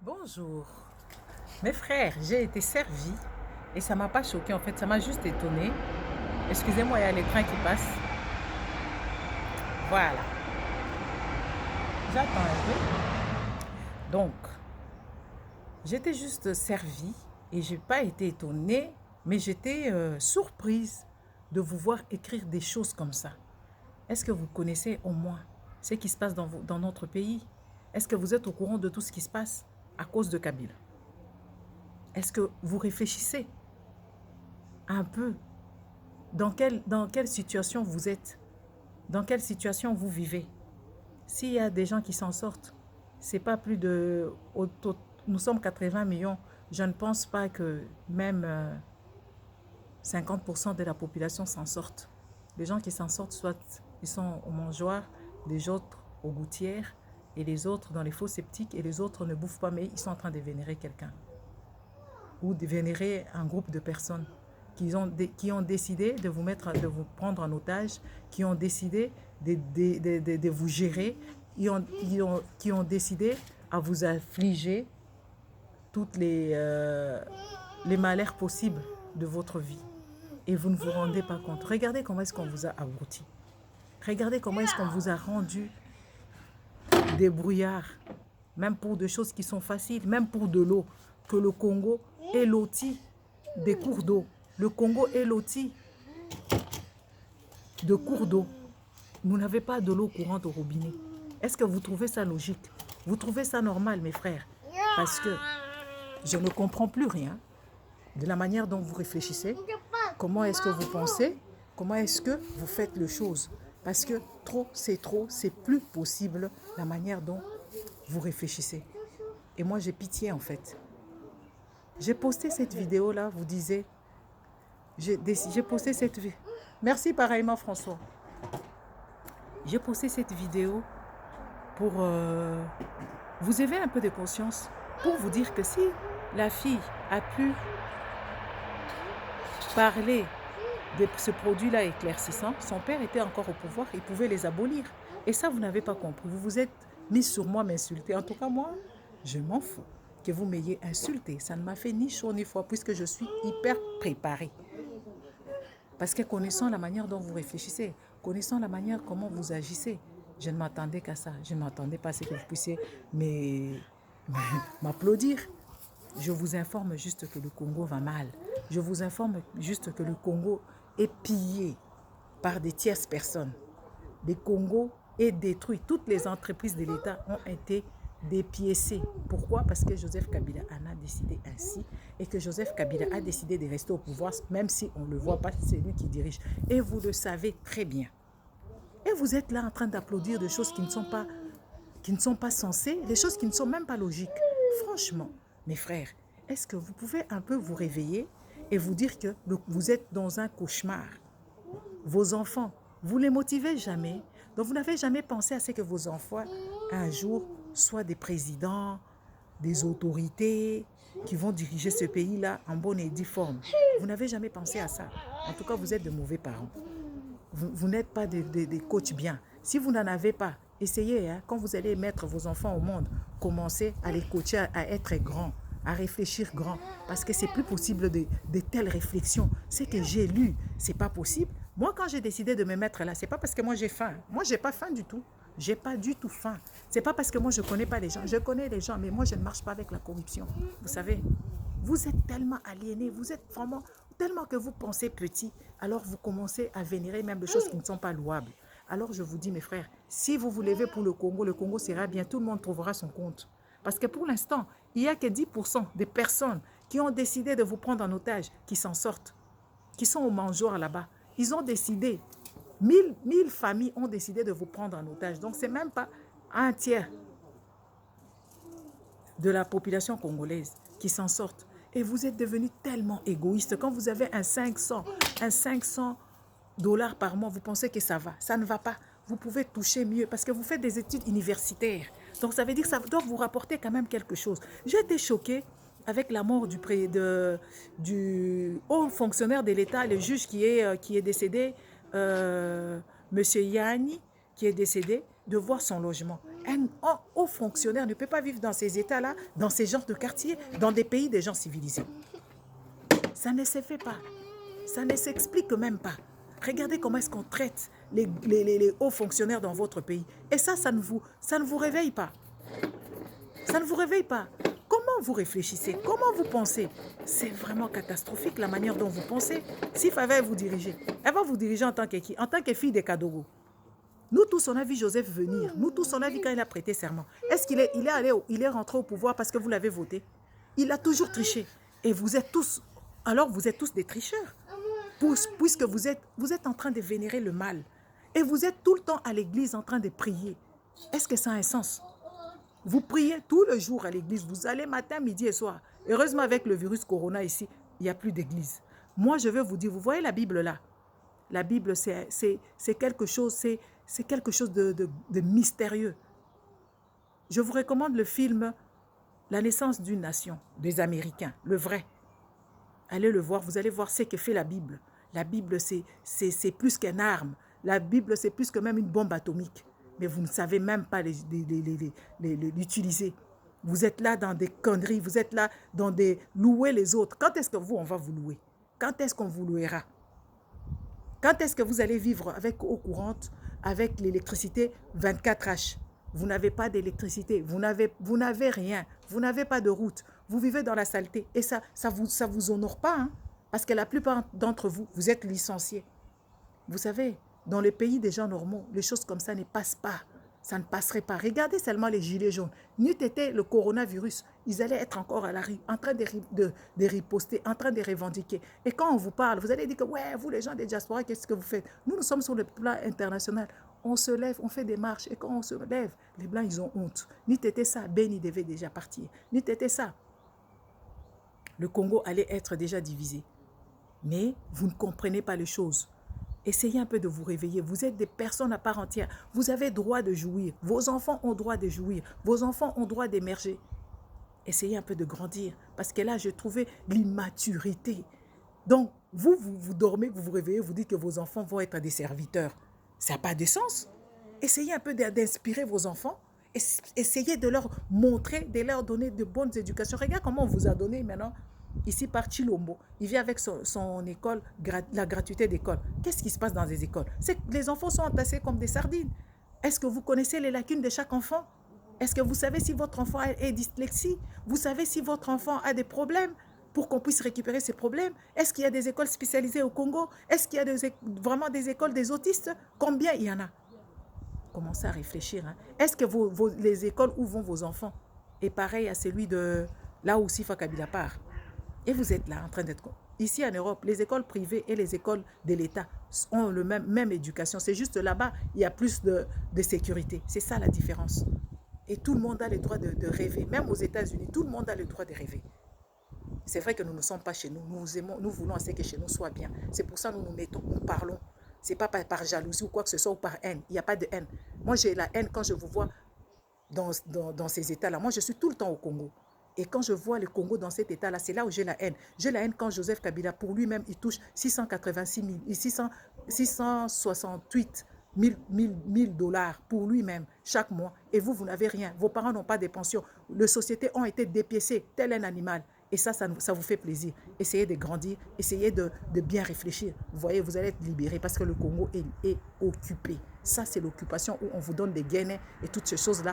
Bonjour. Mes frères, j'ai été servie et ça m'a pas choqué en fait, ça m'a juste étonné. Excusez-moi, il y a les trains qui passent. Voilà, j'attends un peu. Donc, j'étais juste servie et j'ai pas été étonnée, mais j'étais surprise de vous voir écrire des choses comme ça. Est-ce que vous connaissez au moins ce qui se passe dans notre pays? Est-ce que vous êtes au courant de tout ce qui se passe à cause de Kabila? Est-ce que vous réfléchissez un peu dans quelle situation vous êtes? Dans quelle situation vous vivez? S'il y a des gens qui s'en sortent, c'est pas plus de... Nous sommes 80 millions. Je ne pense pas que même 50% de la population s'en sortent. Les gens qui s'en sortent, soit ils sont aux mangeoires, les autres aux gouttières, et les autres dans les faux sceptiques, et les autres ne bouffent pas, mais ils sont en train de vénérer quelqu'un. Ou de vénérer un groupe de personnes qui ont décidé de vous prendre en otage, qui ont décidé de vous gérer, qui ont décidé à vous affliger toutes les malheurs possibles de votre vie. Et vous ne vous rendez pas compte. Regardez comment est-ce qu'on vous a abruti. Regardez comment est-ce qu'on vous a rendu débrouillard. Même pour des choses qui sont faciles, même pour de l'eau. Que le Congo est loti des cours d'eau. Le Congo est loti de cours d'eau. Vous n'avez pas de l'eau courante au robinet. Est-ce que vous trouvez ça logique? Vous trouvez ça normal, mes frères? Parce que je ne comprends plus rien de la manière dont vous réfléchissez. Comment est-ce que vous pensez? Comment est-ce que vous faites les choses? Parce que trop, c'est plus possible la manière dont vous réfléchissez. Et moi, j'ai pitié en fait. J'ai posté cette vidéo-là, vous disiez. J'ai posté cette vidéo. Merci pareillement, François. J'ai posté cette vidéo pour vous éveiller un peu de conscience, pour vous dire que si la fille a pu parler de ce produit-là éclaircissant, son père était encore au pouvoir, il pouvait les abolir. Et ça, vous n'avez pas compris. Vous vous êtes mis sur moi m'insulter. En tout cas, moi, je m'en fous que vous m'ayez insulté. Ça ne m'a fait ni chaud ni froid puisque je suis hyper préparée. Parce que connaissant la manière dont vous réfléchissez, connaissant la manière comment vous agissez, je ne m'attendais qu'à ça. Je ne m'attendais pas à ce que vous puissiez m'applaudir. Je vous informe juste que le Congo va mal. Je vous informe juste que le Congo est pillé par des tierces personnes. Le Congo est détruit. Toutes les entreprises de l'État ont été dépiécées. Pourquoi? Parce que Joseph Kabila en a décidé ainsi et que Joseph Kabila a décidé de rester au pouvoir, même si on ne le voit pas, c'est lui qui dirige. Et vous le savez très bien. Et vous êtes là en train d'applaudir des choses qui ne sont pas censées, des choses qui ne sont même pas logiques. Franchement, mes frères, est-ce que vous pouvez un peu vous réveiller et vous dire que vous êtes dans un cauchemar? Vos enfants, vous ne les motivez jamais. Donc vous n'avez jamais pensé à ce que vos enfants, un jour, soient des présidents, des autorités qui vont diriger ce pays-là en bonne et due forme. Vous n'avez jamais pensé à ça. En tout cas, vous êtes de mauvais parents. Vous n'êtes pas des coachs bien. Si vous n'en avez pas, essayez, hein, quand vous allez mettre vos enfants au monde, commencez à les coacher à être grands, à réfléchir grand. Parce que c'est plus possible de telles réflexions. Ce que j'ai lu, c'est pas possible. Moi, quand j'ai décidé de me mettre là, c'est pas parce que moi j'ai faim. Moi, j'ai pas faim du tout. J'ai pas du tout faim. C'est pas parce que moi je connais pas les gens. Je connais les gens, mais moi je ne marche pas avec la corruption. Vous savez, vous êtes tellement aliénés, vous êtes vraiment tellement que vous pensez petit, alors vous commencez à vénérer même des choses qui ne sont pas louables. Alors je vous dis, mes frères, si vous vous levez pour le Congo sera bien, tout le monde trouvera son compte. Parce que pour l'instant, il n'y a que 10% des personnes qui ont décidé de vous prendre en otage qui s'en sortent, qui sont au mangeoire là-bas. Ils ont décidé, 1000 familles ont décidé de vous prendre en otage. Donc, ce n'est même pas un tiers de la population congolaise qui s'en sortent. Et vous êtes devenus tellement égoïste. Quand vous avez un 500 dollars par mois, vous pensez que ça va. Ça ne va pas. Vous pouvez toucher mieux parce que vous faites des études universitaires. Donc, ça veut dire que ça doit vous rapporter quand même quelque chose. J'ai été choquée avec la mort du haut fonctionnaire de l'État, le juge qui est décédé, M. Yanni, qui est décédé, de voir son logement. Un haut fonctionnaire ne peut pas vivre dans ces états-là, dans ces genres de quartiers, dans des pays des gens civilisés. Ça ne se fait pas. Ça ne s'explique même pas. Regardez comment est-ce qu'on traite les hauts fonctionnaires dans votre pays. Et ça ne vous réveille pas. Ça ne vous réveille pas. Comment vous réfléchissez? Comment vous pensez? C'est vraiment catastrophique la manière dont vous pensez. Si Fava vous diriger, elle va vous diriger en tant que qui? En tant que fille des Kadogo. Nous tous, on a vu Joseph venir. Nous tous, on a vu quand il a prêté serment. Est-ce qu'il est rentré au pouvoir parce que vous l'avez voté? Il a toujours triché. Et vous êtes tous, alors vous êtes tous des tricheurs. Puisque vous êtes en train de vénérer le mal. Et vous êtes tout le temps à l'église en train de prier. Est-ce que ça a un sens? Vous priez tout le jour à l'église. Vous allez matin, midi et soir. Heureusement, avec le virus corona ici, il n'y a plus d'église. Moi, je veux vous dire, vous voyez la Bible là? La Bible, c'est quelque chose, c'est quelque chose de mystérieux. Je vous recommande le film La naissance d'une nation, des Américains, le vrai. Allez le voir, vous allez voir ce que fait la Bible. La Bible, c'est plus qu'une arme. La Bible, c'est plus que même une bombe atomique. Mais vous ne savez même pas l'utiliser. Vous êtes là dans des conneries, vous êtes là dans des louer les autres. Quand est-ce que on va vous louer? Quand est-ce qu'on vous louera? Quand est-ce que vous allez vivre avec eau courante, avec l'électricité 24H? Vous n'avez pas d'électricité, vous n'avez rien, vous n'avez pas de route, vous vivez dans la saleté. Et ça vous honore pas, hein? Parce que la plupart d'entre vous, vous êtes licenciés. Vous savez, dans les pays des gens normaux, les choses comme ça ne passent pas. Ça ne passerait pas. Regardez seulement les gilets jaunes. N'eût été le coronavirus, ils allaient être encore à la rue, en train de riposter, en train de revendiquer. Et quand on vous parle, vous allez dire que, ouais, vous les gens des diasporas, qu'est-ce que vous faites? Nous sommes sur le plan international. On se lève, on fait des marches. Et quand on se lève, les Blancs, ils ont honte. N'eût été ça, Beni devait déjà partir. N'eût été ça, le Congo allait être déjà divisé. Mais vous ne comprenez pas les choses. Essayez un peu de vous réveiller. Vous êtes des personnes à part entière. Vous avez droit de jouir. Vos enfants ont droit de jouir. Vos enfants ont droit d'émerger. Essayez un peu de grandir. Parce que là, j'ai trouvé l'immaturité. Donc, vous dormez, vous vous réveillez, vous dites que vos enfants vont être des serviteurs. Ça n'a pas de sens. Essayez un peu d'inspirer vos enfants. Essayez de leur montrer, de leur donner de bonnes éducations. Regarde comment on vous a donné maintenant. Ici par Chilombo, il vient avec son école, la gratuité d'école. Qu'est-ce qui se passe dans les écoles? C'est que les enfants sont entassés comme des sardines. Est-ce que vous connaissez les lacunes de chaque enfant? Est-ce que vous savez si votre enfant est dyslexie? Vous savez si votre enfant a des problèmes pour qu'on puisse récupérer ces problèmes? Est-ce qu'il y a des écoles spécialisées au Congo? Est-ce qu'il y a vraiment des écoles des autistes? Combien il y en a? Commencez à réfléchir. Hein. Est-ce que les écoles où vont vos enfants est pareil à celui de là où Sifa Kabila part? Et vous êtes là en train d'être... Ici en Europe, les écoles privées et les écoles de l'État ont la même éducation. C'est juste là-bas, il y a plus de sécurité. C'est ça la différence. Et tout le monde a le droit de rêver. Même aux États-Unis, tout le monde a le droit de rêver. C'est vrai que nous ne sommes pas chez nous. Nous voulons assez que chez nous soit bien. C'est pour ça que nous parlons. Ce n'est pas par jalousie ou quoi que ce soit ou par haine. Il n'y a pas de haine. Moi, j'ai la haine quand je vous vois dans ces états-là. Moi, je suis tout le temps au Congo. Et quand je vois le Congo dans cet état-là, c'est là où j'ai la haine. J'ai la haine quand Joseph Kabila, pour lui-même, il touche 668 000 dollars pour lui-même chaque mois. Et vous n'avez rien. Vos parents n'ont pas de pension. Les sociétés ont été dépiécées tel un animal. Et ça vous fait plaisir. Essayez de grandir, essayez de bien réfléchir. Vous voyez, vous allez être libérés parce que le Congo est occupé. Ça, c'est l'occupation où on vous donne des gains et toutes ces choses-là.